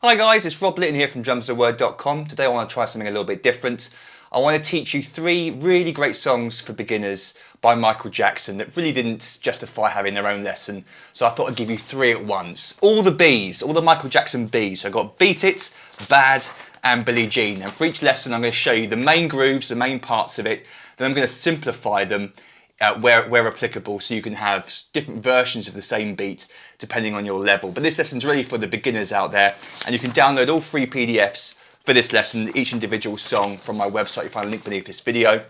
Hi guys, it's Rob Litton here from drumstheword.com. Today I want to try something a little bit different. I want to teach you 3 really great songs for beginners by Michael Jackson that really didn't justify having their own lesson. So I thought I'd give you 3 at once. All the B's, all the Michael Jackson B's. So I've got Beat It, Bad and Billie Jean. And for each lesson I'm going to show you the main grooves, the main parts of it. Then I'm going to simplify them where applicable, so you can have different versions of the same beat depending on your level. But this lesson's really for the beginners out there, and you can download all 3 PDFs for this lesson, each individual song, from my website. You find a link beneath this video.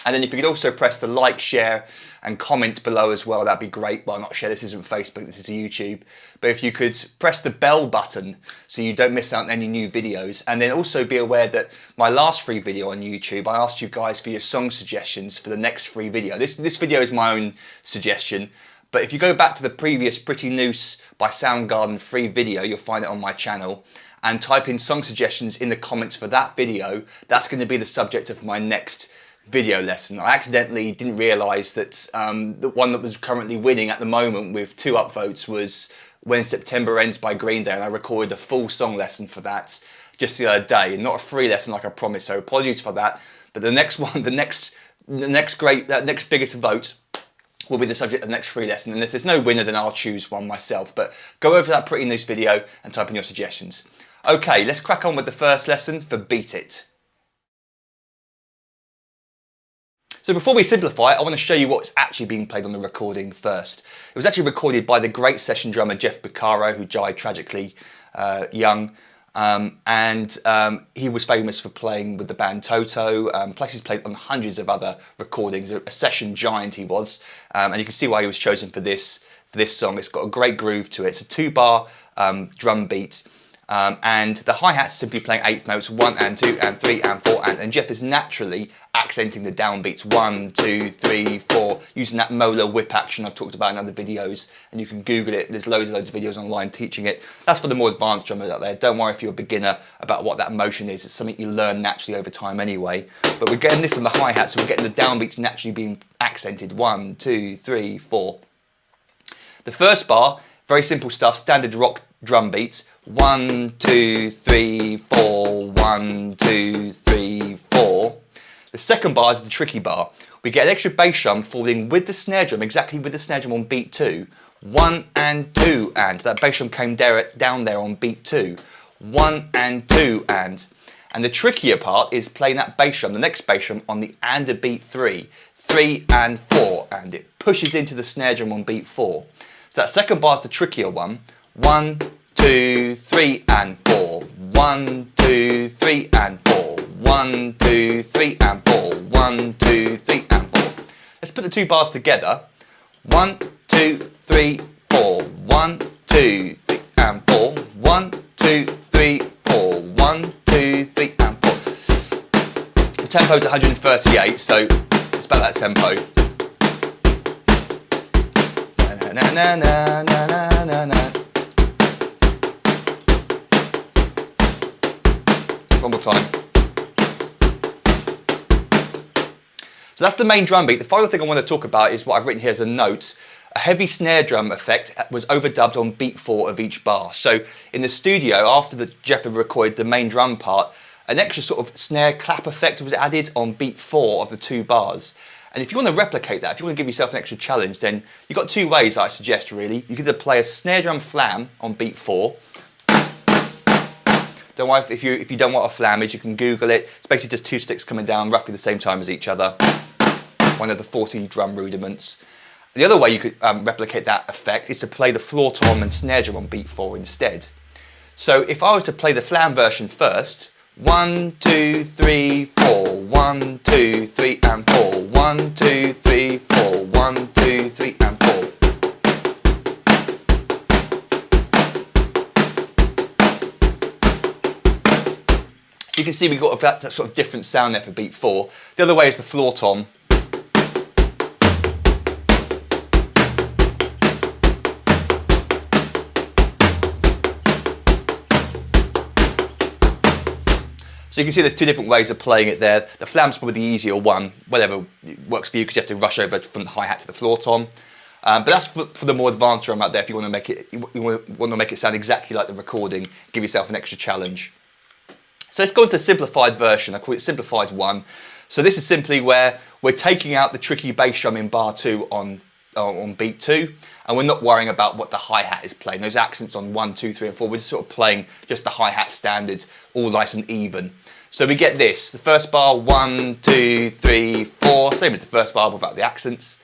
And then if you could also press the like, share and comment below as well, that'd be great. Well, not share, this isn't Facebook, this is YouTube. But if you could press the bell button so you don't miss out on any new videos. And then also be aware that my last free video on YouTube, I asked you guys for your song suggestions for the next free video. This video is my own suggestion. But if you go back to the previous Pretty Noose by Soundgarden free video, you'll find it on my channel. And type in song suggestions in the comments for that video. That's going to be the subject of my next video lesson. I accidentally didn't realise that the one that was currently winning at the moment with 2 upvotes was When September Ends by Green Day, and I recorded a full song lesson for that just the other day, and not a free lesson like I promised, so apologies for that. But the next one, the next biggest vote will be the subject of the next free lesson, and if there's no winner then I'll choose one myself. But go over to that Pretty Noose video and type in your suggestions. Okay, let's crack on with the first lesson for Beat It. So before we simplify, I want to show you what's actually being played on the recording first. It was actually recorded by the great session drummer Jeff Porcaro, who died tragically young. He was famous for playing with the band Toto, plus he's played on hundreds of other recordings, a session giant he was. And you can see why he was chosen for this song. It's got a great groove to it. It's a 2-bar drum beat. And the hi-hat's simply playing 8th notes, 1 and 2 and 3 and 4, and Jeff is naturally accenting the downbeats 1, 2, 3, 4, using that molar whip action I've talked about in other videos, and you can Google it. There's loads of videos online teaching it. That's for the more advanced drummers out there. Don't worry if you're a beginner about what that motion is. It's something you learn naturally over time anyway. But we're getting this on the hi-hat, so we're getting the downbeats naturally being accented 1, 2, 3, 4. The first bar, very simple stuff, standard rock drum beats. 1, 2, 3, 4, 1, 2, 3, 4. The second bar is the tricky bar. We get an extra bass drum falling with the snare drum, exactly with the snare drum on beat 2. 1 and 2 and. That bass drum came down there on beat 2. 1 and 2 and. And the trickier part is playing that bass drum, the next bass drum, on the and a beat 3. 3 and 4 and. It pushes into the snare drum on beat 4. So that second bar is the trickier one. 1, 2, 3 and 4. 1, 2, 3 and 4. 1, 2, 3 and 4. 1, 2, 3 and 4. Let's put the 2 bars together. 1, 2, 3, 4. 1, 2, 3 and 4. 1, 2, 3, 4. 1, 2, 3 and 4. The tempo's 138, so it's about that tempo. Na na na na na na na. One more time. So that's the main drum beat. The final thing I want to talk about is what I've written here as a note. A heavy snare drum effect was overdubbed on beat 4 of each bar. So in the studio, after Jeff had recorded the main drum part, an extra sort of snare clap effect was added on beat 4 of the 2 bars. And if you want to replicate that, if you want to give yourself an extra challenge, then you've got 2 ways I suggest really. You could either play a snare drum flam on beat 4. Don't worry if you don't want a flammage, you can Google it. It's basically just 2 sticks coming down roughly the same time as each other. One of the 40 drum rudiments. The other way you could replicate that effect is to play the floor tom and snare drum on beat 4 instead. So if I was to play the flam version first, 1, 2, 3, 4, 1, 2, 3 and 4, 1, 2, 3, 4, 1, 2, 3 and 4. You can see we've got that sort of different sound there for beat 4. The other way is the floor tom. So you can see there's 2 different ways of playing it there. The flam's probably the easier one, whatever works for you, because you have to rush over from the hi-hat to the floor tom. But that's for the more advanced drum out there. If you want to make it sound exactly like the recording, give yourself an extra challenge. So let's go into the simplified version. I call it simplified 1. So this is simply where we're taking out the tricky bass drum in bar 2 on beat 2, and we're not worrying about what the hi-hat is playing. Those accents on 1, 2, 3 and 4, we're just sort of playing just the hi-hat standard, all nice and even. So we get this, the first bar, 1, 2, 3, 4, same as the first bar without the accents,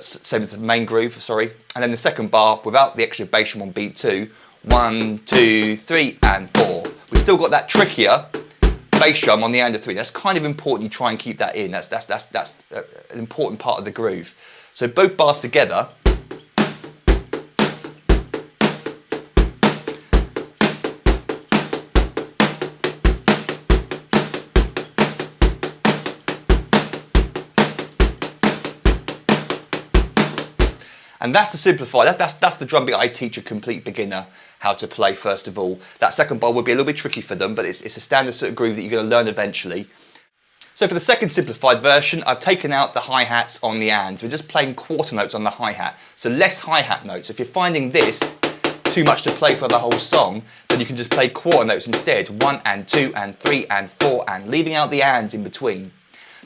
same as the main groove, sorry. And then the second bar without the extra bass drum on beat 2, 1, 2, 3 and 4. We've still got that trickier bass drum on the end of 3. That's kind of important, you try and keep that in. That's an important part of the groove. So both bars together. And that's the simplified, that's the drum beat I teach a complete beginner how to play first of all. That second bar would be a little bit tricky for them, but it's a standard sort of groove that you're going to learn eventually. So for the second simplified version, I've taken out the hi-hats on the ands. We're just playing quarter notes on the hi-hat. So less hi-hat notes. If you're finding this too much to play for the whole song, then you can just play quarter notes instead. 1 and 2 and 3 and 4 and leaving out the ands in between.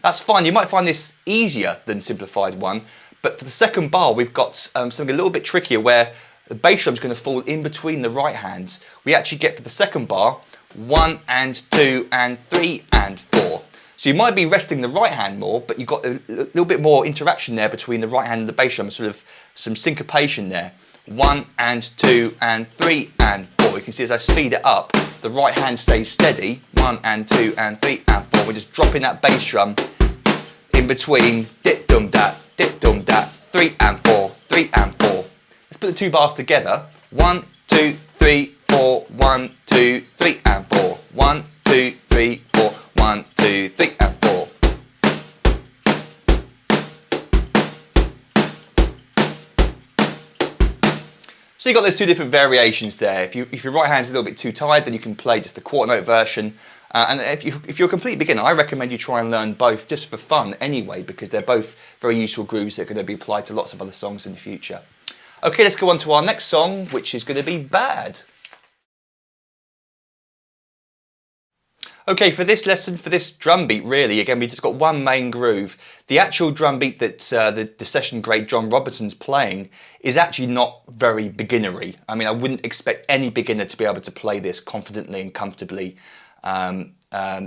That's fine. You might find this easier than simplified 1. But for the second bar, we've got something a little bit trickier where the bass drum's going to fall in between the right hands. We actually get for the second bar 1 and 2 and 3 and 4. So you might be resting the right hand more, but you've got a little bit more interaction there between the right hand and the bass drum, sort of some syncopation there. 1 and 2 and 3 and 4. You can see as I speed it up, the right hand stays steady. 1 and 2 and 3 and 4. We're just dropping that bass drum in between dit dum dat, 3 and 4, 3 and 4. Let's put the two bars together. 1, 2, 3, 4, 1, 2, 3 and 4. 1, 2, 3, 4, 1, 2, 3 and 4. So you've got those two different variations there. If your right hand's a little bit too tired, then you can play just the quarter note version. And if you're a complete beginner, I recommend you try and learn both just for fun anyway, because they're both very useful grooves that are going to be applied to lots of other songs in the future. Okay, let's go on to our next song, which is going to be Bad. Okay, for this lesson, for this drum beat really, again we've just got one main groove. The actual drum beat that the session great John Robertson's playing is actually not very beginnery. I mean, I wouldn't expect any beginner to be able to play this confidently and comfortably.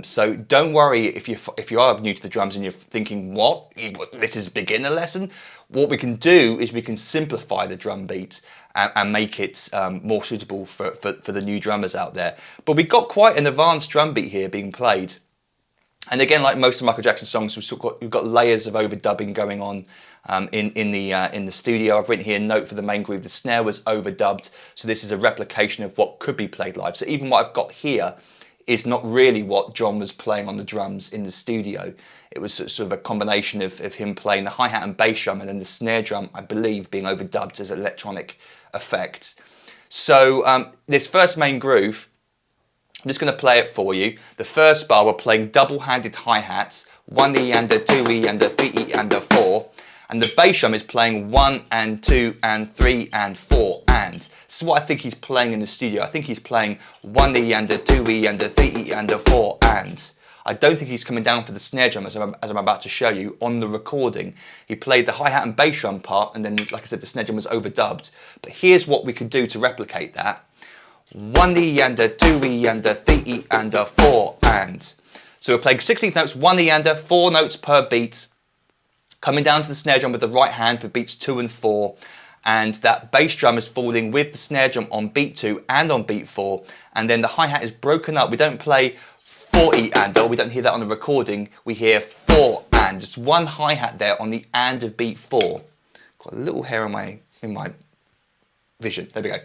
So don't worry if you are new to the drums and you're thinking, what? This is a beginner lesson? What we can do is we can simplify the drum beat and make it more suitable for the new drummers out there. But we've got quite an advanced drum beat here being played. And again, like most of Michael Jackson's songs, we've got layers of overdubbing going on in the studio. I've written here a note for the main groove. The snare was overdubbed, so this is a replication of what could be played live. So even what I've got here is not really what John was playing on the drums in the studio. It was sort of a combination of him playing the hi-hat and bass drum and then the snare drum, I believe, being overdubbed as an electronic effect. So this first main groove, I'm just going to play it for you. The first bar, we're playing double-handed hi-hats, 1 E and a 2 E and a 3 E and a 4. And the bass drum is playing 1 and 2 and 3 and 4 and. This is what I think he's playing in the studio. I think he's playing 1 E and a 2 E and a 3 E and a 4 and. I don't think he's coming down for the snare drum as I'm about to show you on the recording. He played the hi-hat and bass drum part and then, like I said, the snare drum was overdubbed. But here's what we could do to replicate that. 1 E and a 2 E and a 3 E and a 4 and. So we're playing 16th notes, 1 E and a 4 notes per beat. Coming down to the snare drum with the right hand for beats 2 and 4, and that bass drum is falling with the snare drum on beat 2 and on beat 4, and then the hi-hat is broken up. We don't play 4 E and, we don't hear that on the recording, we hear 4 and, just one hi-hat there on the and of beat 4. Got a little hair in my vision, there we go.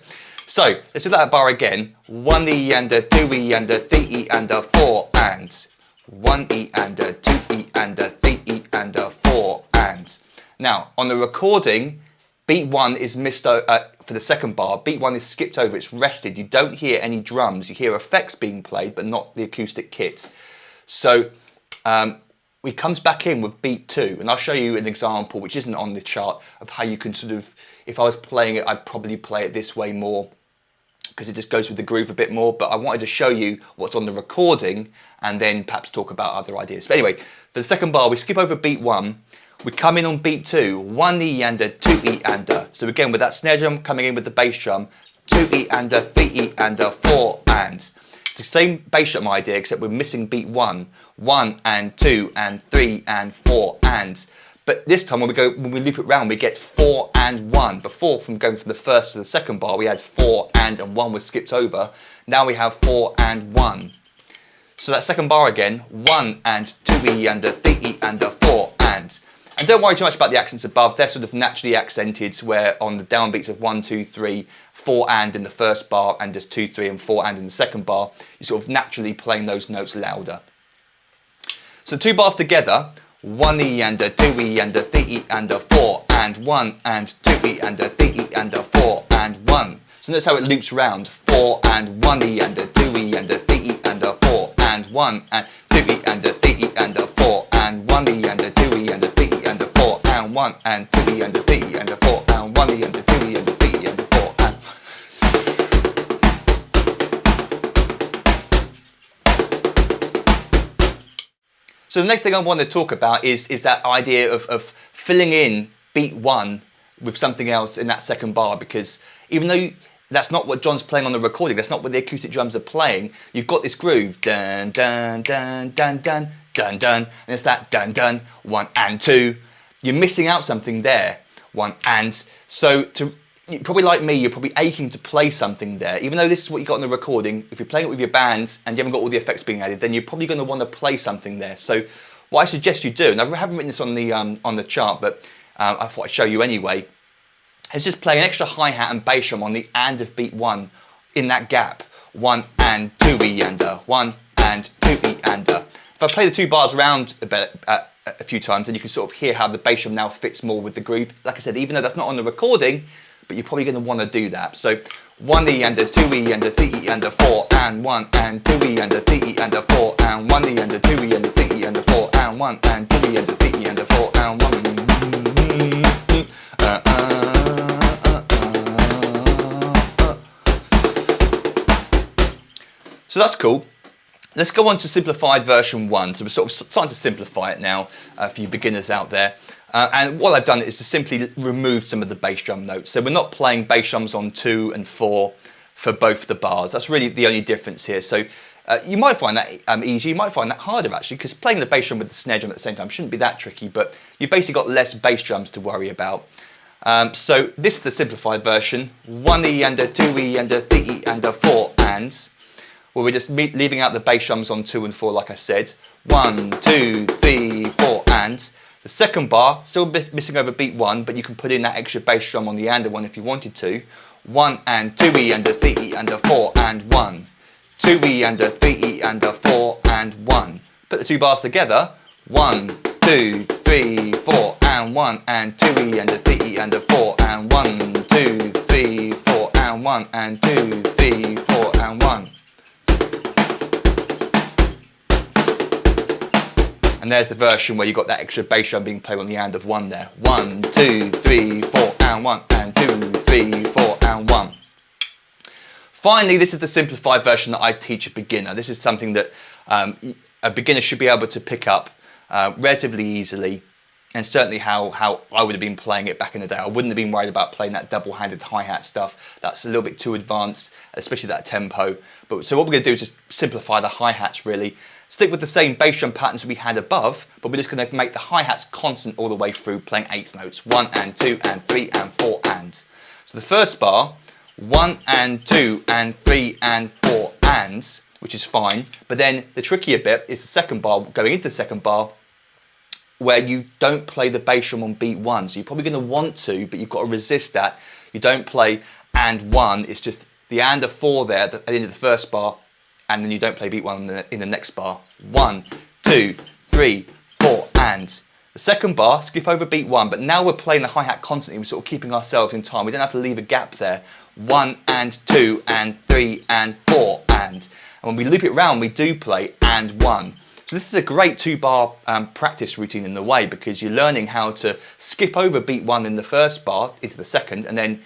So, let's do that bar again, 1 E and a 2 E and a 3 E and a 4 and. 1 E and a 2 E and a 3 E and a 4 and. Now, on the recording, beat 1 is missed for the second bar. Beat 1 is skipped over, it's rested. You don't hear any drums. You hear effects being played, but not the acoustic kit. So, he comes back in with beat 2, and I'll show you an example which isn't on the chart of how you can sort of, if I was playing it, I'd probably play it this way more because it just goes with the groove a bit more, but I wanted to show you what's on the recording and then perhaps talk about other ideas. But anyway, for the second bar, we skip over beat 1, we come in on beat 2, 1 E and a 2 E and a. So again, with that snare drum coming in with the bass drum, 2 E and a, 3 E and a, 4 and. It's the same bass drum idea, except we're missing beat 1, 1 and 2 and 3 and 4 and. But this time when we loop it round, we get 4 and 1. Before, from going from the first to the second bar, we had 4 and 1 was skipped over. Now we have 4 and 1. So that second bar again, 1 and 2 E and a, 3 E and a, 4 and. And don't worry too much about the accents above, they're sort of naturally accented, where on the downbeats of 1, 2, 3, 4 and in the first bar and just 2, 3 and 4 and in the second bar, you're sort of naturally playing those notes louder. So 2 bars together, 1 E and a 2 E and a 3 E and a 4 and 1 and 2 E and a 3 E and a 4 and 1. So notice how it loops round, 4 and 1 E and a 2 E and a 3 E and a 4 and 1 and 2 E and a 3 E and a 4 and 1 E and a 2 E and a 3 E and a 4 and 1 and 2 E and a 3 E and a 4 and 1 E and a 2 E and a 3 E and a 4 and. So the next thing I want to talk about is that idea of filling in beat 1 with something else in that second bar, because even though that's not what John's playing on the recording, that's not what the acoustic drums are playing, you've got this groove, dun dun dun dun dun dun dun, and it's that dun dun, 1 and 2. You're missing out something there, 1 and. So probably like me, you're probably aching to play something there. Even though this is what you got on the recording, if you're playing it with your bands and you haven't got all the effects being added, then you're probably going to want to play something there. So what I suggest you do, and I haven't written this on the chart, but I thought I'd show you anyway, is just play an extra hi-hat and bass drum on the and of beat 1 in that gap. 1 and 2 E and a, 1 and 2 E and a. If I play the 2 bars around a few times, then you can sort of hear how the bass drum now fits more with the groove. Like I said, even though that's not on the recording, but you're probably going to want to do that. So 1 E and a 2 E and a 3 E and a 4 and 1 and 2 E and a 3 E and a 4 and 1 E and a 2 E and a 3 E and a 4 and 1 and 2 E and a 3 E and a 4 and 1. So that's cool. Let's go on to simplified version 1. So we're sort of starting to simplify it now for you beginners out there. And what I've done is to simply remove some of the bass drum notes. So we're not playing bass drums on 2 and 4 for both the bars. That's really the only difference here. So you might find that easy, you might find that harder actually, because playing the bass drum with the snare drum at the same time shouldn't be that tricky, but you've basically got less bass drums to worry about. So this is the simplified version, 1 E and a 2 E and a 3 E and a 4 and, where we're just leaving out the bass drums on 2 and 4 like I said. 1, 2, 3, 4 and. The second bar, still missing over beat 1, but you can put in that extra bass drum on the and one if you wanted to. 1 and 2 E and a 3 E and a 4 and 1. 2 E and a 3 E and a 4 and 1. Put the 2 bars together. 1, 2, 3, 4 and 1 and 2 E and a 3 E and a 4 and 1, 2, 3, 4 and 1 and 2, 3, 4 and 1. And there's the version where you got that extra bass drum being played on the and of 1 there. 1, 2, 3, 4 and 1 and 2, 3, 4 and 1. Finally, this is the simplified version that I teach a beginner. This is something that a beginner should be able to pick up relatively easily, and certainly how I would have been playing it back in the day. I wouldn't have been worried about playing that double-handed hi-hat stuff. That's a little bit too advanced, especially that tempo. So what we're going to do is just simplify the hi-hats really. Stick with the same bass drum patterns we had above, but we're just going to make the hi-hats constant all the way through, playing 8th notes. 1 and 2 and 3 and 4 and. So the first bar, 1 and 2 and 3 and 4 ands, which is fine. But then the trickier bit is the second bar, going into the second bar, where you don't play the bass drum on beat 1. So you're probably going to want to, but you've got to resist that. You don't play and 1, it's just the and of 4 there at the end of the first bar, and then you don't play beat 1 in the next bar. 1, 2, 3, 4 and. The second bar, skip over beat 1, but now we're playing the hi-hat constantly, we're sort of keeping ourselves in time. We don't have to leave a gap there. 1 and 2 and 3 and 4 and. And when we loop it round, we do play and 1. So this is a great 2-bar practice routine in a way, because you're learning how to skip over beat 1 in the first bar into the second, and then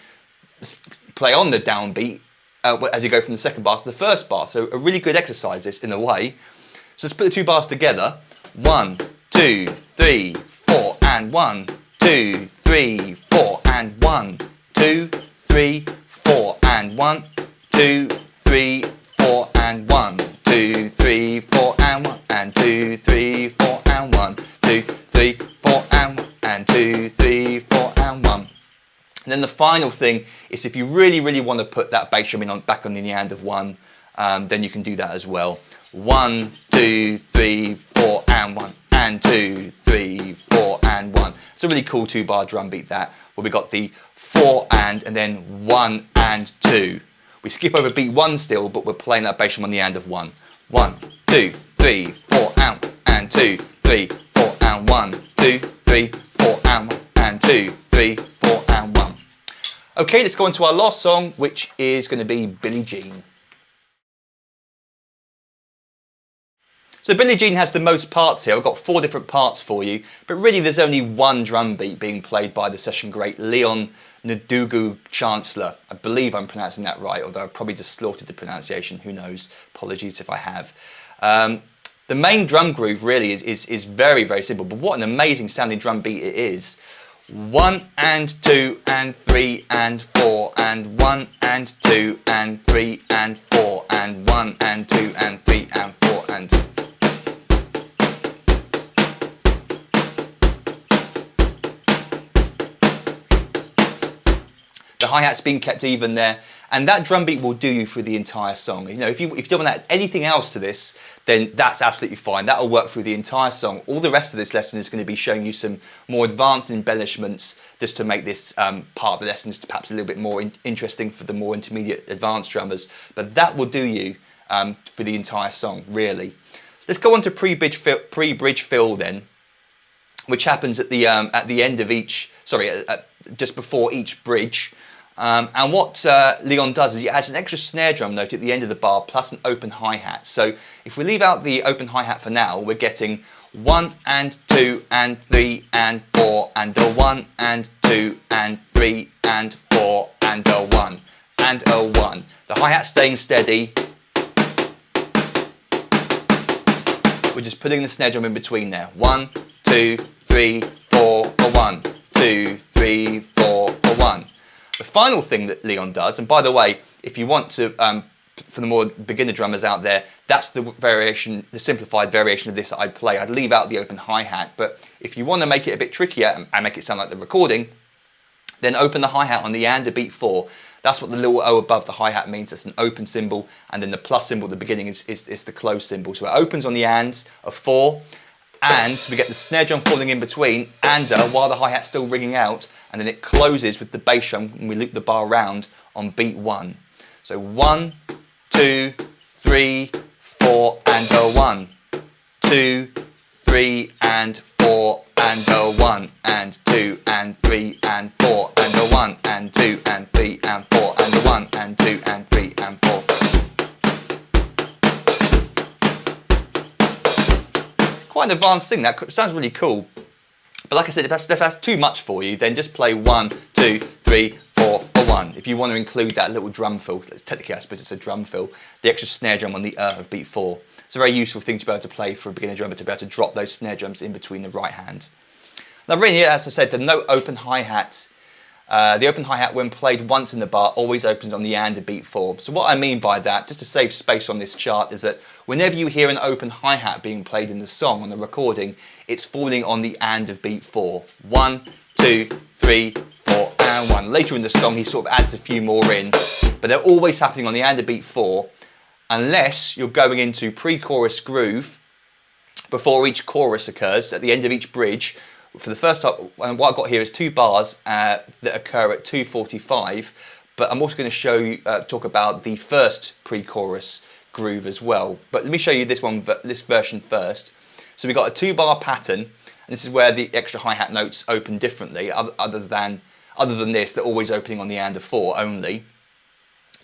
play on the downbeat as you go from the second bar to the first bar. So a really good exercise this in a way. So let's put the 2 bars together. 1, 2, 3, 4, and 1, 2, 3, 4, and 1, 2, 3, 4, and 1, 2, 3, 4, and 1, 2, 3, 4, and 1, and 2, 3, 4, and 1, 2, 3, 4, and 1, and 2, 3, 4, and 1. And then the final thing is, if you really, really want to put that bass drum in back on the end of 1, then you can do that as well. 1, 2, 3, 4, and 1, and 2, 3, 4, and 1. It's a really cool 2-bar drum beat that, where we got the 4 and then 1 and 2. We skip over beat 1 still, but we're playing that bass drum on the end of 1. 1, 2, 3, 4, and 2, 3, 4, and 1, 2, 3, 4, and 1, and 2, 3, 4, and 1. Okay, let's go on to our last song, which is going to be Billie Jean. So Billie Jean has the most parts here. I've got 4 different parts for you, but really there's only one drum beat being played by the session great Leon Ndugu Chancler. I believe I'm pronouncing that right, although I've probably just slaughtered the pronunciation, who knows, apologies if I have. The main drum groove really is very, very simple, but what an amazing sounding drum beat it is. 1 and 2 and 3 and 4 and 1 and 2 and 3 and 4 and 1 and 2 and 3 and 4 and... The hi-hat's been kept even there, and that drum beat will do you through the entire song. You know, if you don't want to add anything else to this, then that's absolutely fine. That'll work through the entire song. All the rest of this lesson is going to be showing you some more advanced embellishments, just to make this part of the lesson perhaps a little bit more interesting for the more intermediate advanced drummers. But that will do you for the entire song, really. Let's go on to pre-bridge fill then, which happens at the end of each, just before each bridge. And what Leon does is he adds an extra snare drum note at the end of the bar plus an open hi-hat. So if we leave out the open hi-hat for now, we're getting 1 and 2 and 3 and 4 and a 1 and 2 and 3 and 4 and a 1 and a 1. The hi-hat staying steady. We're just putting the snare drum in between there. 1, 2, 3, 4, a 1, 2, 3, 4, a 1. The final thing that Leon does, and by the way, if you want to, for the more beginner drummers out there, that's the variation, the simplified variation of this that I'd play. I'd leave out the open hi-hat, but if you want to make it a bit trickier and make it sound like the recording, then open the hi-hat on the and a beat 4. That's what the little O above the hi-hat means. It's an open symbol, and then the plus symbol at the beginning is the close symbol. So it opens on the and of 4, and we get the snare drum falling in between, and while the hi-hat's still ringing out, and then it closes with the bass drum and we loop the bar round on beat 1. So 1, 2, 3, 4 and a 1, 2, 3 and 4 and a 1 and 2 and 3 and 4 and a 1 and 2 and 3 and 4 and a 1 and 2 and 3 and 4. Quite an advanced thing. That sounds really cool. But like I said, if that's too much for you, then just play 1, 2, 3, 4, or 1. If you want to include that little drum fill, technically I suppose it's a drum fill, the extra snare drum on the of beat 4. It's a very useful thing to be able to play for a beginner drummer, to be able to drop those snare drums in between the right hand. Now really, as I said, the no open hi-hat. The open hi-hat, when played once in the bar, always opens on the and a beat 4. So what I mean by that, just to save space on this chart, is that whenever you hear an open hi-hat being played in the song on the recording, it's falling on the and of beat 4. 1, 2, 3, 4, and 1. Later in the song, he sort of adds a few more in, but they're always happening on the and of beat 4, unless you're going into pre-chorus groove before each chorus occurs, at the end of each bridge. For the first time, what I've got here is 2 bars that occur at 2:45, but I'm also going to show you, talk about the first pre-chorus groove as well. But let me show you this version first. So we've got a 2-bar pattern, and this is where the extra hi-hat notes open differently. Other than this, they're always opening on the and of 4 only.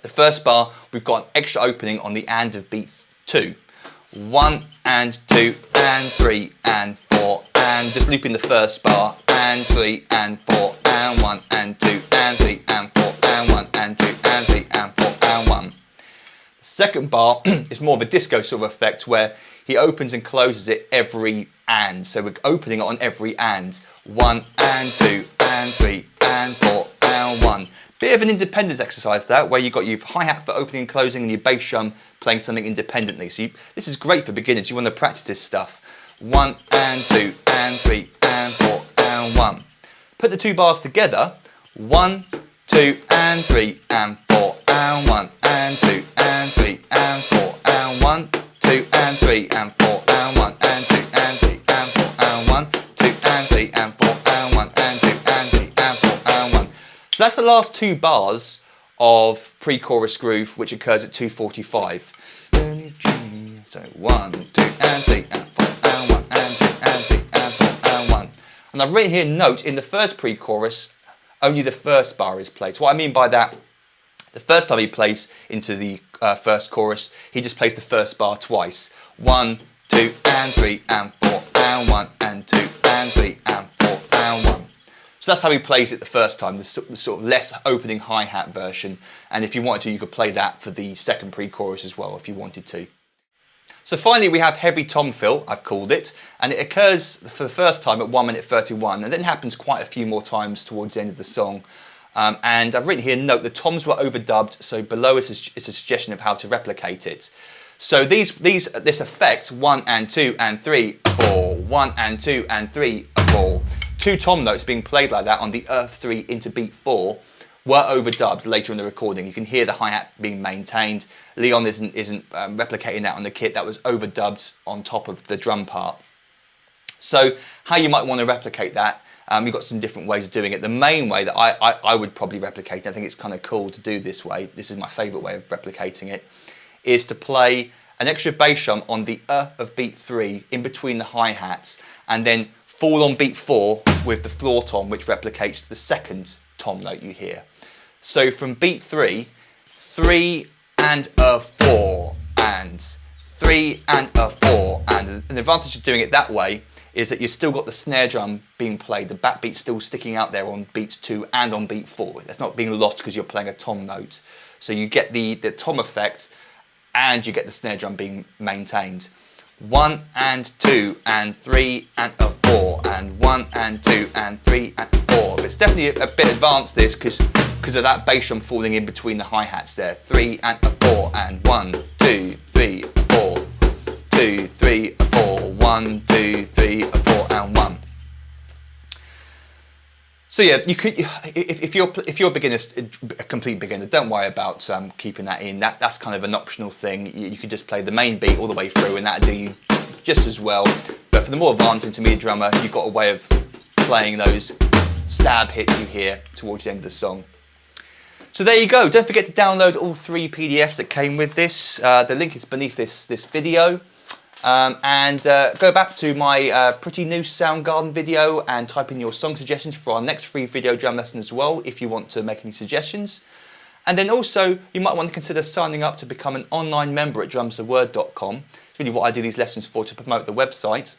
The first bar, we've got an extra opening on the and of beat 2. 1 and 2 and 3 and 4, and just looping the first bar, and 3 and 4 and 1 and 2 and 3 and 4 and 1 and 2 and 3 and 4 and 1. The second bar is more of a disco sort of effect where he opens and closes it every and. So we're opening it on every and. 1 and 2 and 3 and 4 and 1. Bit of an independence exercise that, where you've got your hi-hat for opening and closing and your bass drum playing something independently. So this is great for beginners. You want to practice this stuff. 1 and 2 and 3 and 4 and 1. Put the two bars together. 1, 2 and 3 and 4 and 1 and 2 and 3 and 4 and 1, 2 and 3 and 4 and 1 and 2 and 3 and 4 and 1, 2 and 3 and 4 and 1 and 2 and 3 and 4 and 1. So that's the last two bars of pre-chorus groove, which occurs at 2:45. So 1, 2 and 3 and 4 and 1 and 2 and 3 and 4 and 1. And I've written here, note, in the first pre-chorus, only the first bar is played. So what I mean by that, the first time he plays into the first chorus, he just plays the first bar twice. 1, 2 and 3 and 4 and 1 and 2 and 3 and 4 and 1. So that's how he plays it the first time, the sort of less opening hi-hat version. And if you wanted to, you could play that for the second pre-chorus as well, if you wanted to. So finally we have Heavy Tom Fill, I've called it, and it occurs for the first time at 1 minute 31, and then it happens quite a few more times towards the end of the song. And I've written here, note, the toms were overdubbed, so below is a suggestion of how to replicate it. So this effect, 1 and 2 and 3, 4, 1 and 2 and 3, 4, two tom notes being played like that on the Earth 3 into beat 4 were overdubbed later in the recording. You can hear the hi-hat being maintained. Leon isn't replicating that on the kit. That was overdubbed on top of the drum part. So how you might want to replicate that, you've got some different ways of doing it. The main way that I would probably replicate, I think it's kind of cool to do this way, this is my favourite way of replicating it, is to play an extra bass drum on the of beat 3 in between the hi-hats, and then fall on beat 4 with the floor tom, which replicates the second tom note you hear. So from beat 3, 3 and a 4 and 3 and a 4, and the advantage of doing it that way is that you've still got the snare drum being played, the backbeat still sticking out there on beats 2 and on beat 4. It's not being lost because you're playing a tom note. So you get the tom effect and you get the snare drum being maintained. 1 and 2 and 3 and a 4 and 1 and 2 and 3 and 4. But it's definitely a bit advanced this because of that bass drum falling in between the hi-hats there. 3 and a 4 and 1, 2, 3, 4, 2, 3, 4, 1, 2, 3, 4 and 1. So yeah, you could, if you're a beginner, a complete beginner, don't worry about keeping that in. That's kind of an optional thing. You could just play the main beat all the way through, and that'll do you just as well. But for the more advanced intermediate drummer, you've got a way of playing those stab hits you hear towards the end of the song. So there you go. Don't forget to download all 3 PDFs that came with this. The link is beneath this video. Go back to my Pretty New Soundgarden video and type in your song suggestions for our next free video drum lesson as well, if you want to make any suggestions. And then also, you might want to consider signing up to become an online member at drumstheword.com. It's really what I do these lessons for, to promote the website.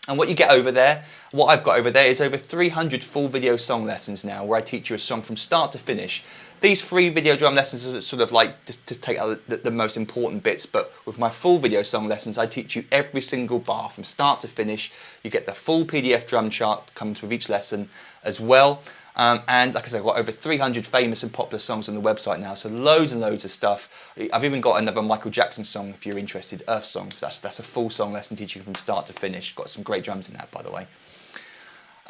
And what you get over there, what I've got over there, is over 300 full video song lessons now, where I teach you a song from start to finish. These free video drum lessons are sort of like just to take out the most important bits, but with my full video song lessons, I teach you every single bar from start to finish. You get the full PDF drum chart comes with each lesson as well. And like I said, I've got over 300 famous and popular songs on the website now, so loads and loads of stuff. I've even got another Michael Jackson song, if you're interested, Earth Song. That's a full song lesson teaching from start to finish. Got some great drums in that, by the way.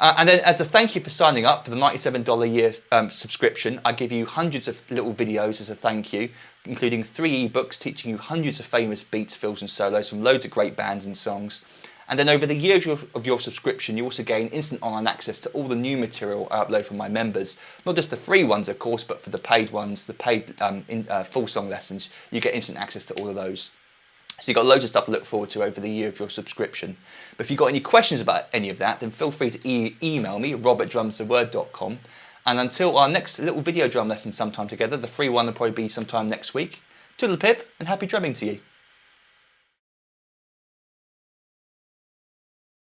And then as a thank you for signing up for the $97 a year subscription, I give you hundreds of little videos as a thank you, including 3 ebooks teaching you hundreds of famous beats, fills and solos from loads of great bands and songs. And then over the year of your subscription, you also gain instant online access to all the new material I upload from my members. Not just the free ones, of course, but for the paid ones, the paid full song lessons, you get instant access to all of those. So you've got loads of stuff to look forward to over the year of your subscription. But if you've got any questions about any of that, then feel free to email me, rob@drumstheword.com. And until our next little video drum lesson sometime together, the free one will probably be sometime next week. Toodle pip and happy drumming to you.